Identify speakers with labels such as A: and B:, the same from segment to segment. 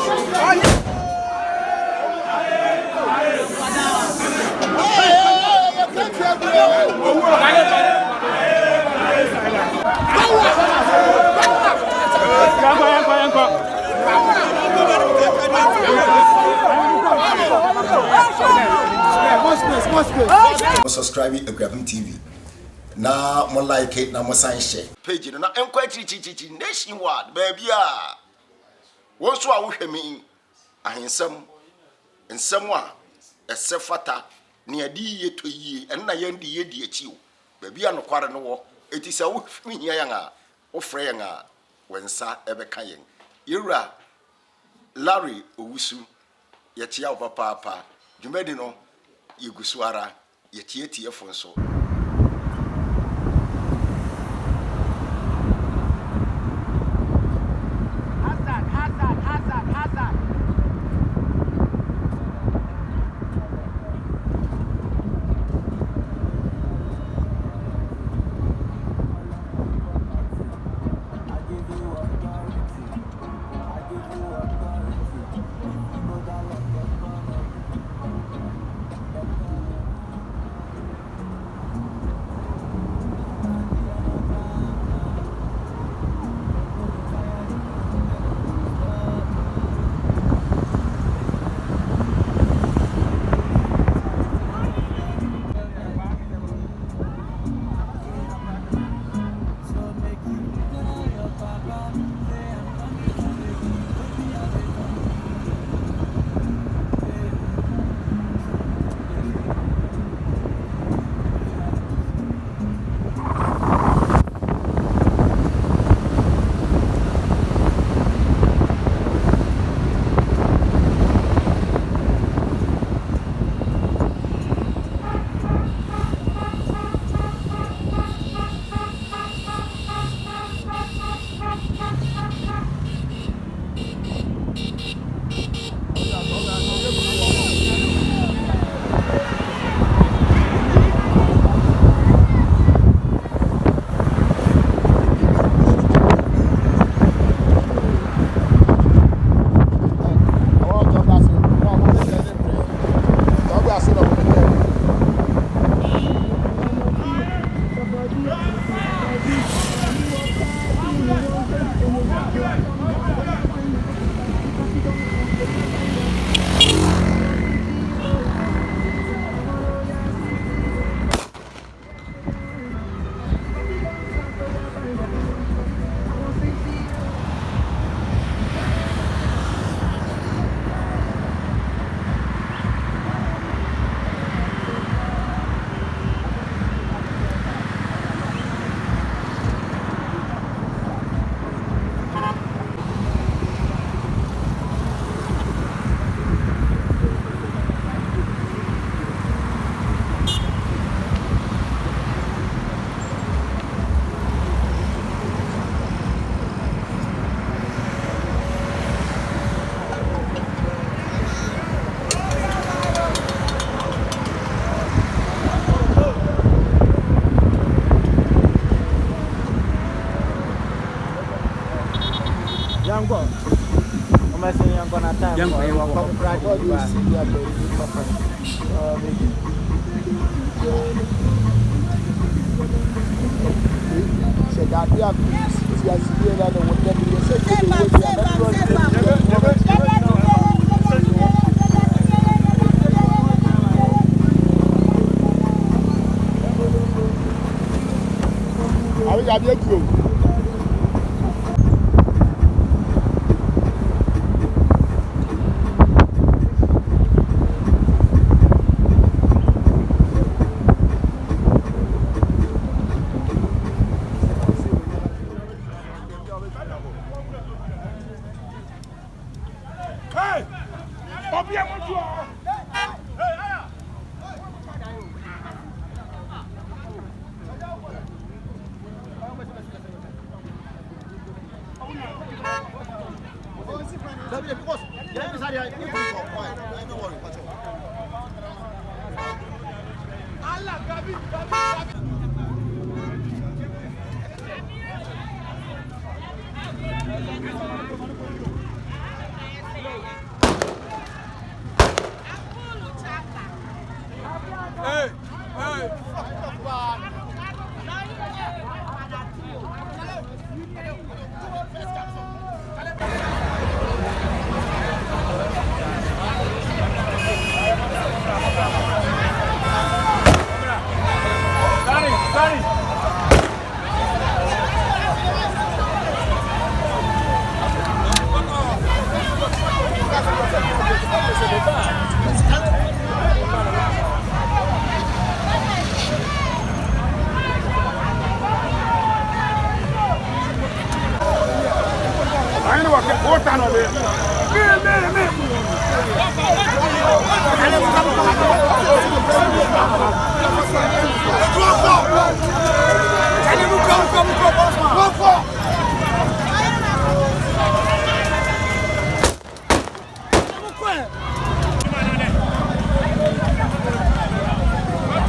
A: Subscribe to 𝐊𝐰𝐚 TV. Na mo like it, na mo sign share. Page no na enquire chichichi nationwide baby ah. Won so a wo hwɛ me ahensam nsɛm a ɛsɛfata ne adi yɛ to yie ɛna yɛn di yɛ di akyi o. Baby a no kware no wɔ. Eti sɛ wo hwɛ hia yɛn a wo frɛ yɛn a wensa ɛbɛka yɛn. Yewura Larry Owusu yɛtia wo papa dwumadi no yegusu ara yɛtie fonso.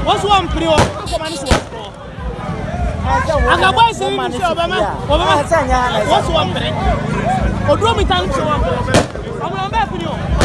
B: What's one pretty one? I can buy some money. What's one pretty? Or do me time to one. I'm back with you.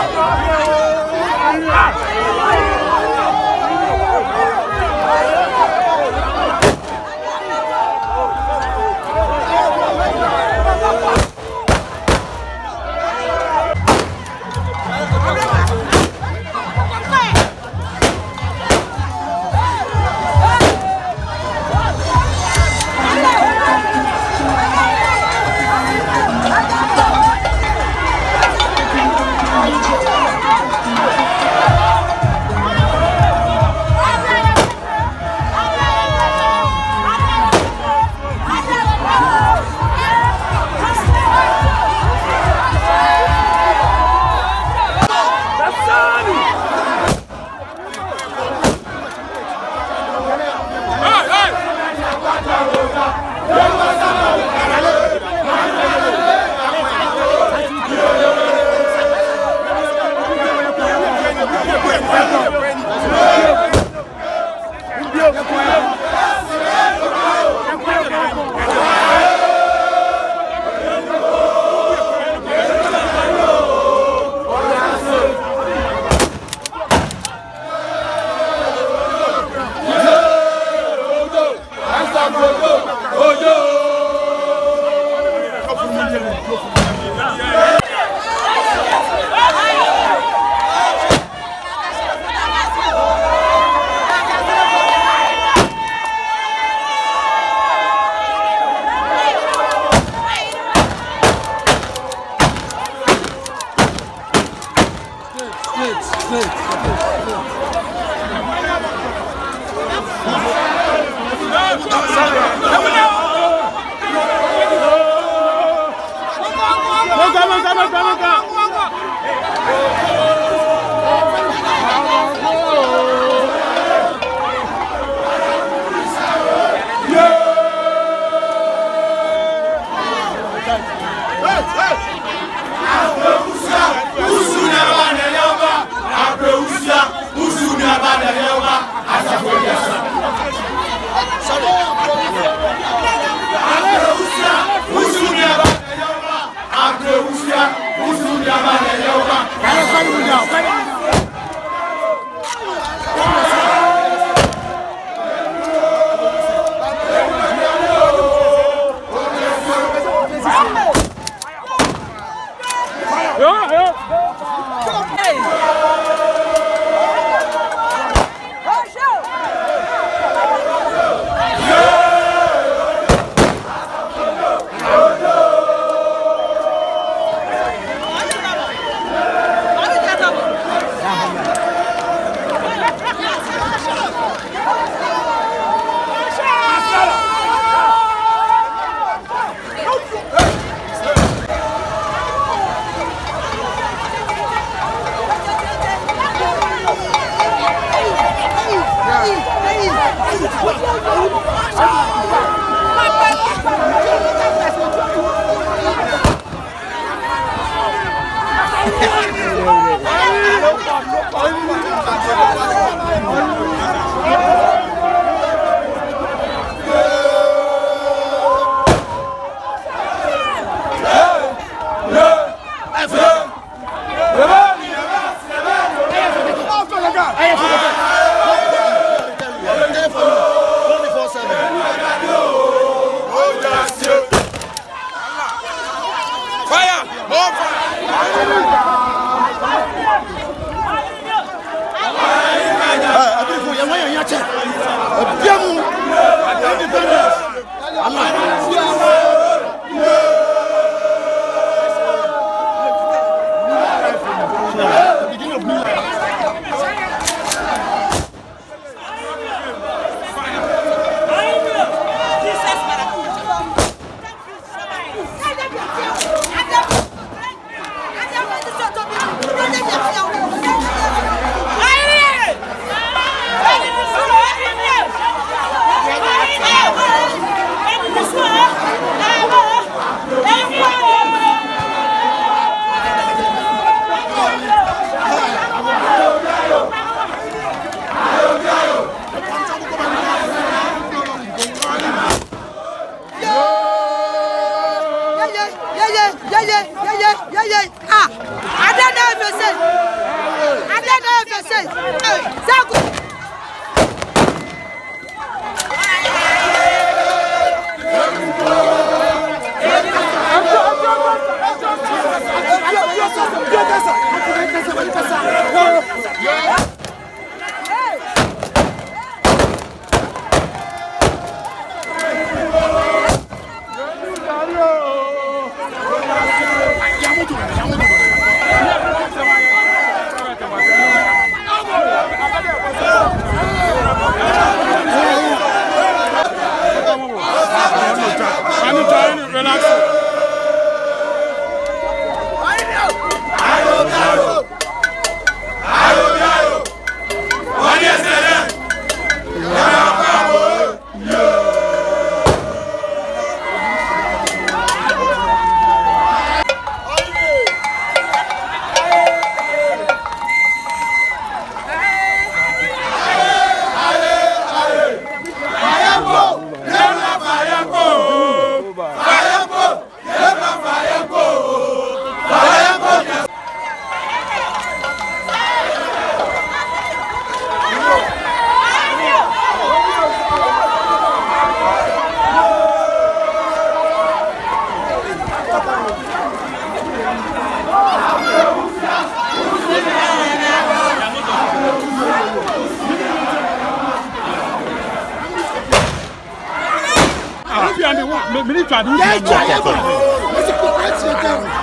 C: Hey!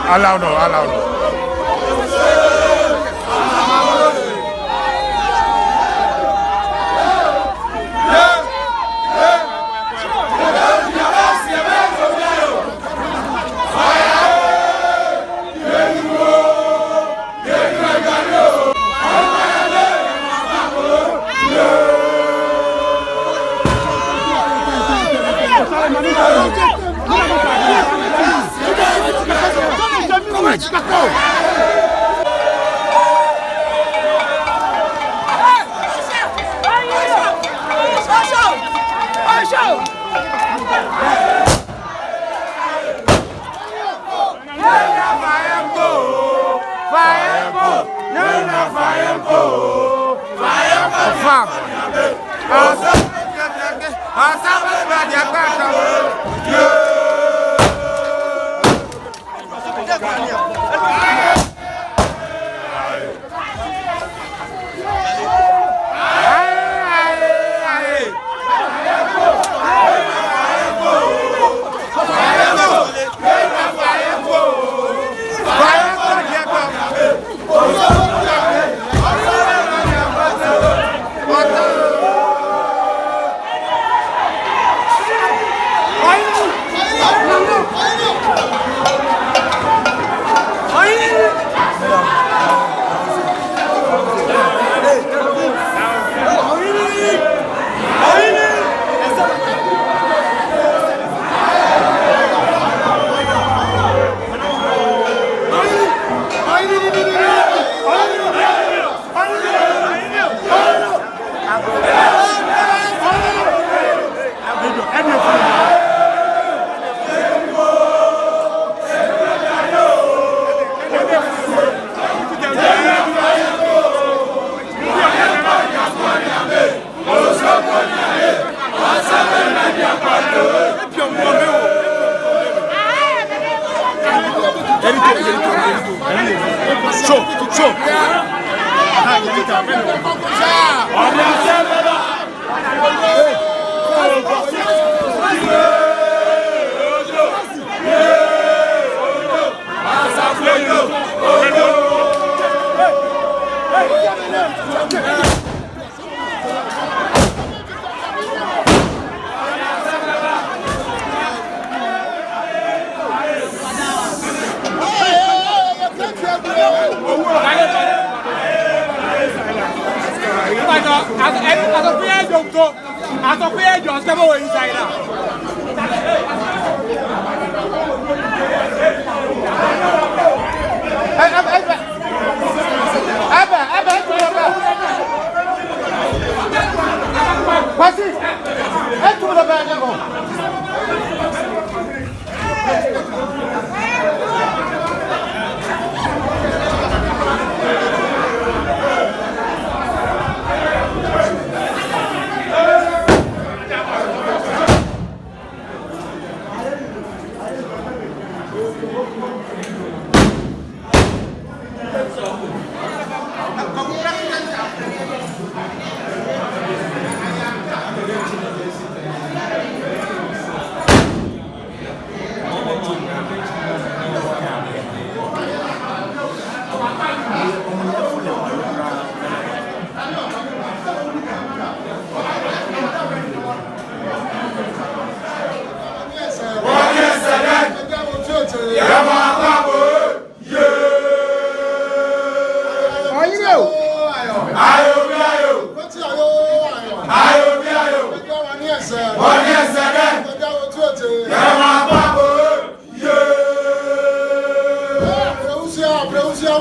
C: Allow no.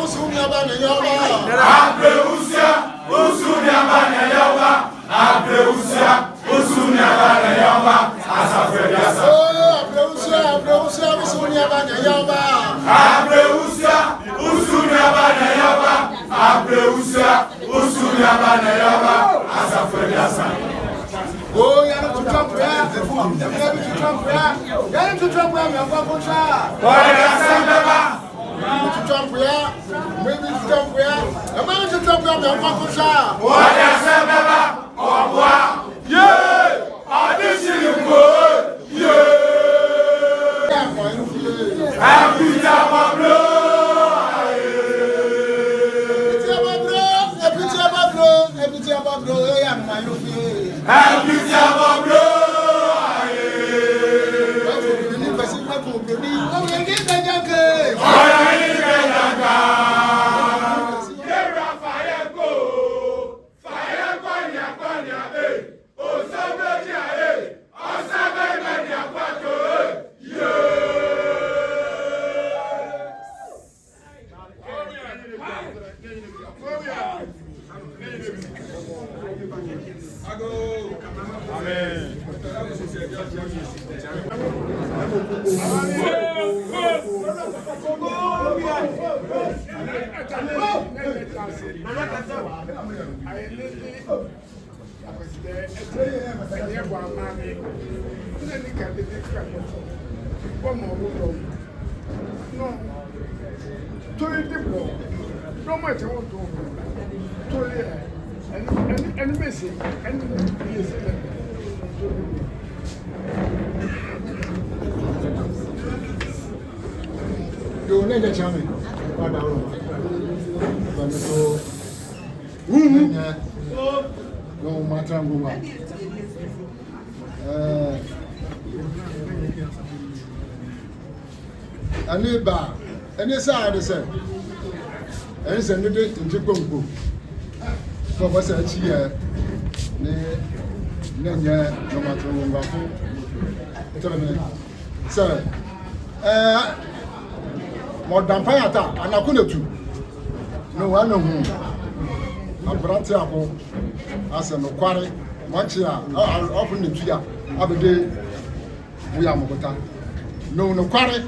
A: usunya bana yoba.
D: Abreusia, usunya bana yoba. Abreusia, usunya bana yoba. Asafeliasa.
A: Abreusia, usunya bana yoba.
D: Abreusia, usunya bana yoba. Abreusia, usunya bana yoba. Asafeliasa.
A: Oh, you have to trump ya. You have to trump ya. You have to trump ya. You have to trump ya. Maybe to trump ya. Maybe to trump ya.
D: What is Sababa? Oh, wow. Yeah. Audition you good. Yeah. Happy Tabablo.
A: Happy Tabablo. Aniba, any side is said. And send it in Jibungu. For what's a cheer, Nanya, no matter what. Sir, more than Payata, and I couldn't do. No one of whom I'm Brantiapo as an Oquari, much often the Tia, every day we are Mogota. No quarry.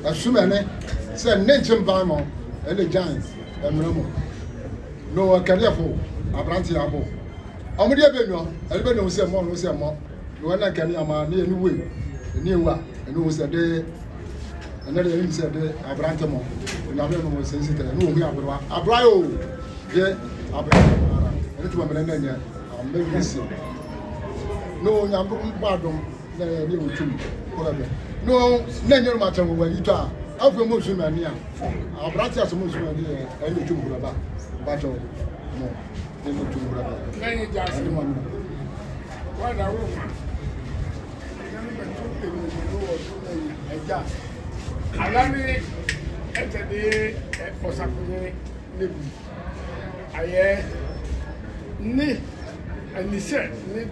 A: Assuming said nature Bimo and the giants and Remo. No career for a Brantiapo. Omodia Beno, everybody knows more, no say more. No one can near new way, new one, and who was a day. Another him said, I brantamo. And I don't know what says it. No, we are Abrayo. Yeah, Abraham. And it's one minute. I'm very busy. No, I'm pardon. Whatever. No, no matter where you are. I'll be Muslim and near. Our brother is Muslim and near. And you two brother. Battle. No, they look to brother.
C: What a woman. Alani etede osakune nebu aye ni anise ni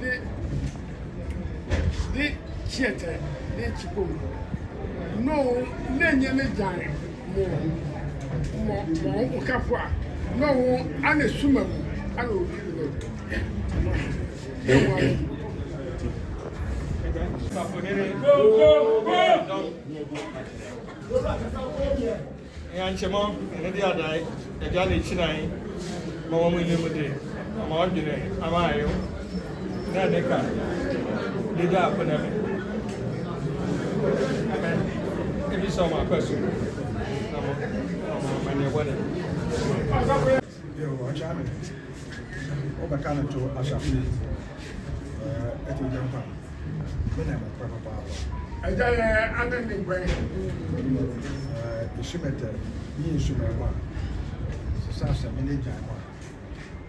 C: di chiete di chipom no nenye ne jan mo okafo a no ana sumamu ana obi no
E: Yanchemo, and the other, the Johnny Chinai, Mamma Limited, Amardine, Amayo, Nadeka, Lida Panami. If you saw my person, I'm your wedding.
C: You're charming. Over Canada, Ashafi, at the young man. When I'm a proper power. I am in the brain. The Shimmeter, me and Shumama, Sasa, Minija,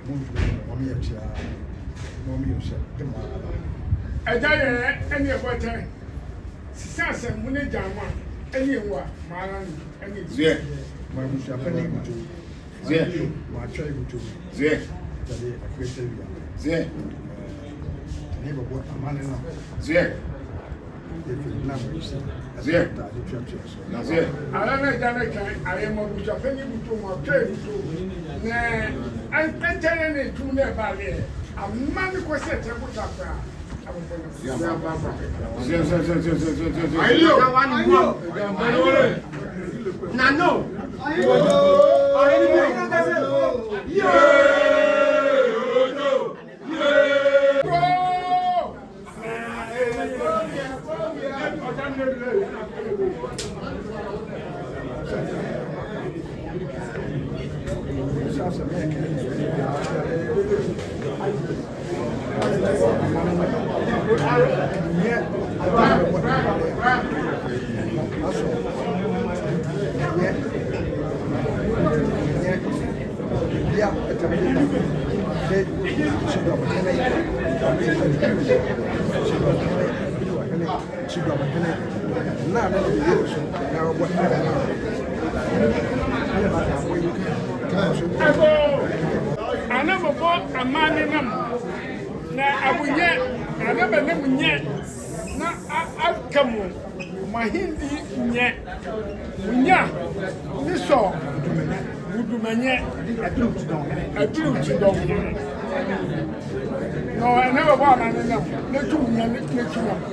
C: Mommy, Mommy, I die any of what time. Sasa, Minija, anyone, Maran, any Zia, my Mushapening to Zia, my tribe to Zia, Zia, neighborhood, a man in Zia. if you number you see.
D: That's it. That's it.
F: I don't know that I am on which I think you to my trade. I'm telling you to never there. A man question to put up. I never bought a man in them. Now I will yet, I never never yet. Now I'll come on. My Hindi yet. This song would do my yet. I do to don't. No, I never bought a man in them. Let you know.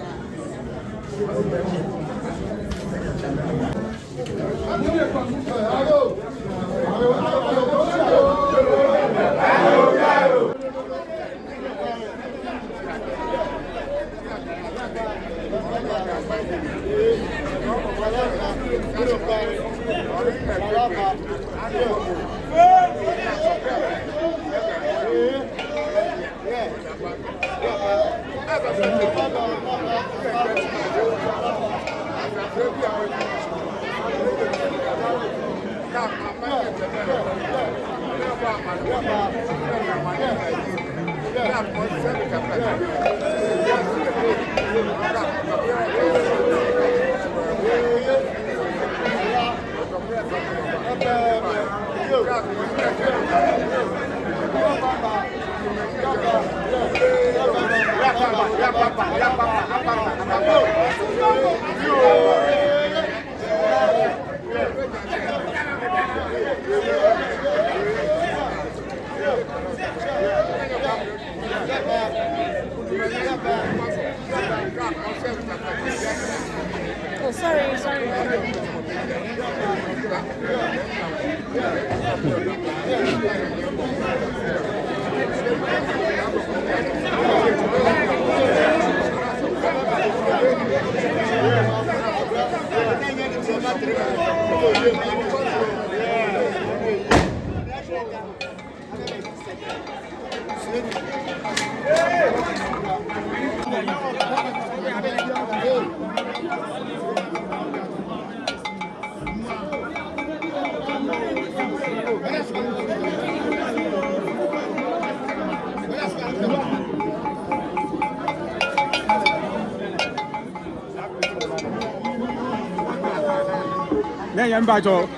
G: Oh, sorry.
E: Yeah, I'm back to.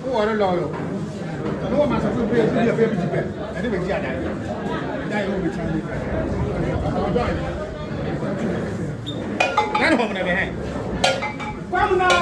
F: Who are the loyal?
C: No one must have been a baby. I didn't get that. I will be trying to home never hang. Come now.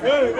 F: Hey,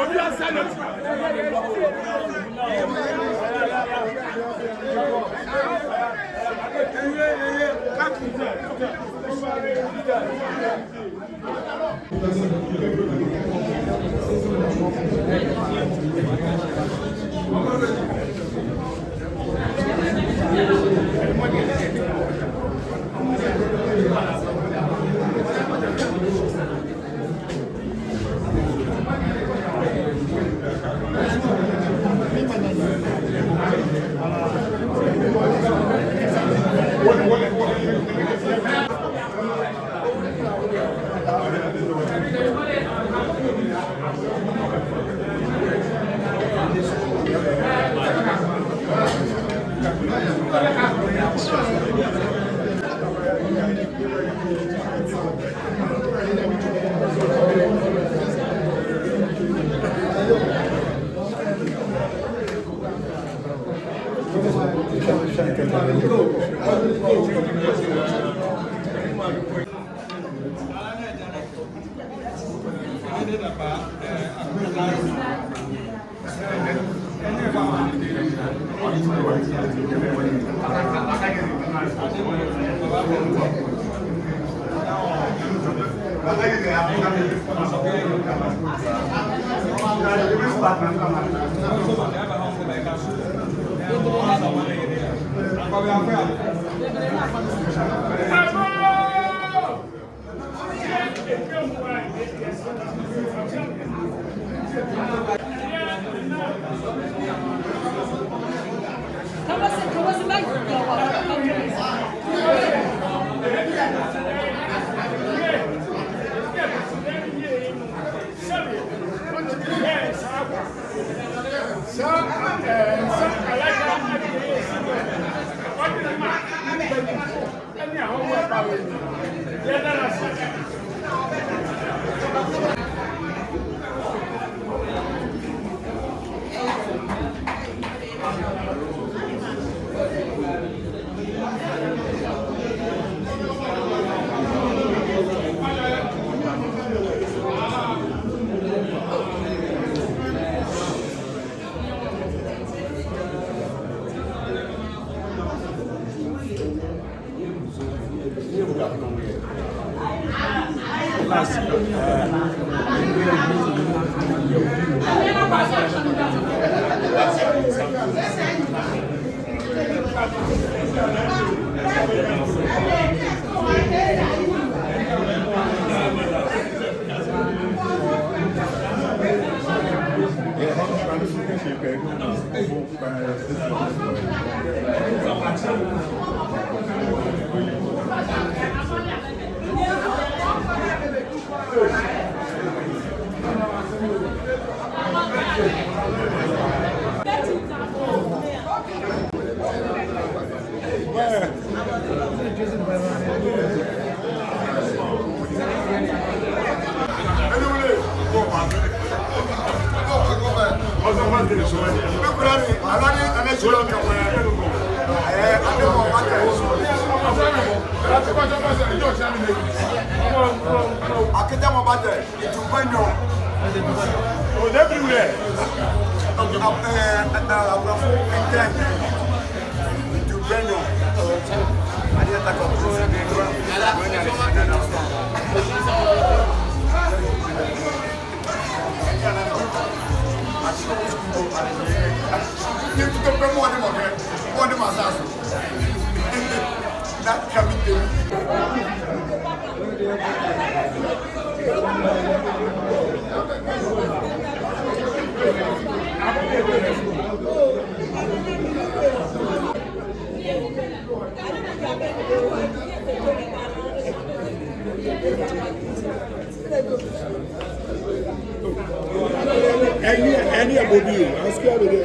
C: Any about you? I'm scared of you.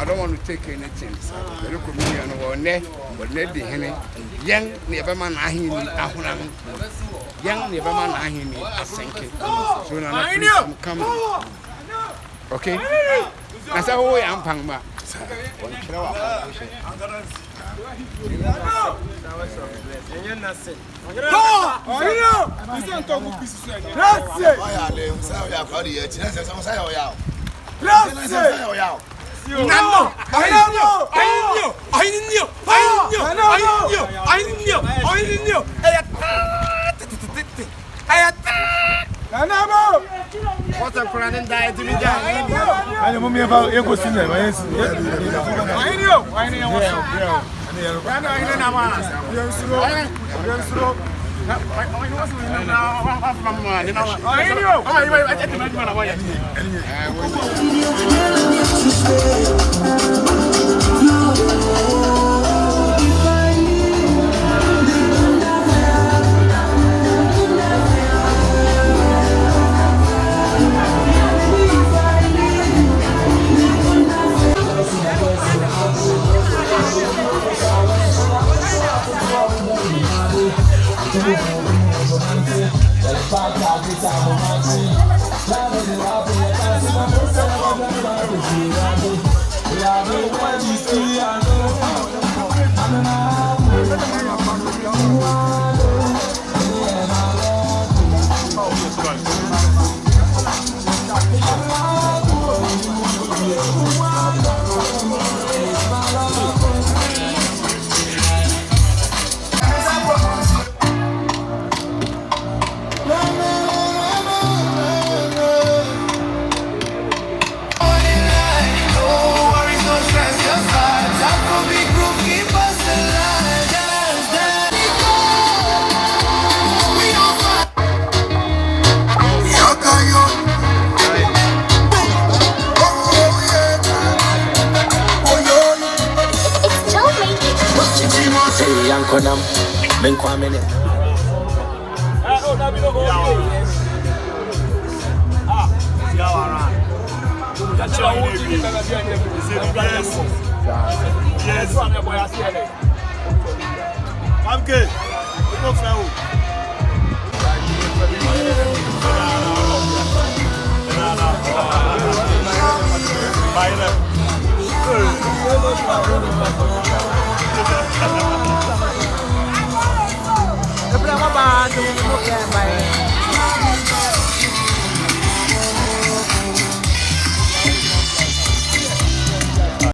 H: I don't want to take anything. The comedian or net, but net the henny. Young never man I hear me. Young never man I hear me. I think it. So now I'm coming. Okay? I said, oh, I'm Pangma. What's up, Brandon? Died to me,
C: I know me about Ego Sinner. I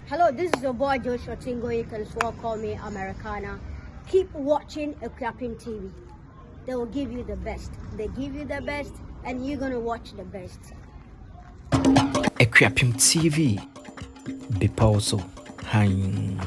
I: Hello, this is your boy 𝐁𝐮𝐲𝐭𝐚𝐥𝐿, call me Americana. Keep watching 𝐿𝐾RAPIM TV. They will give you the best. They give you the best, and you're gonna watch the best.
J: 𝐿𝐾RAPIM TV. Bepauso. Hein.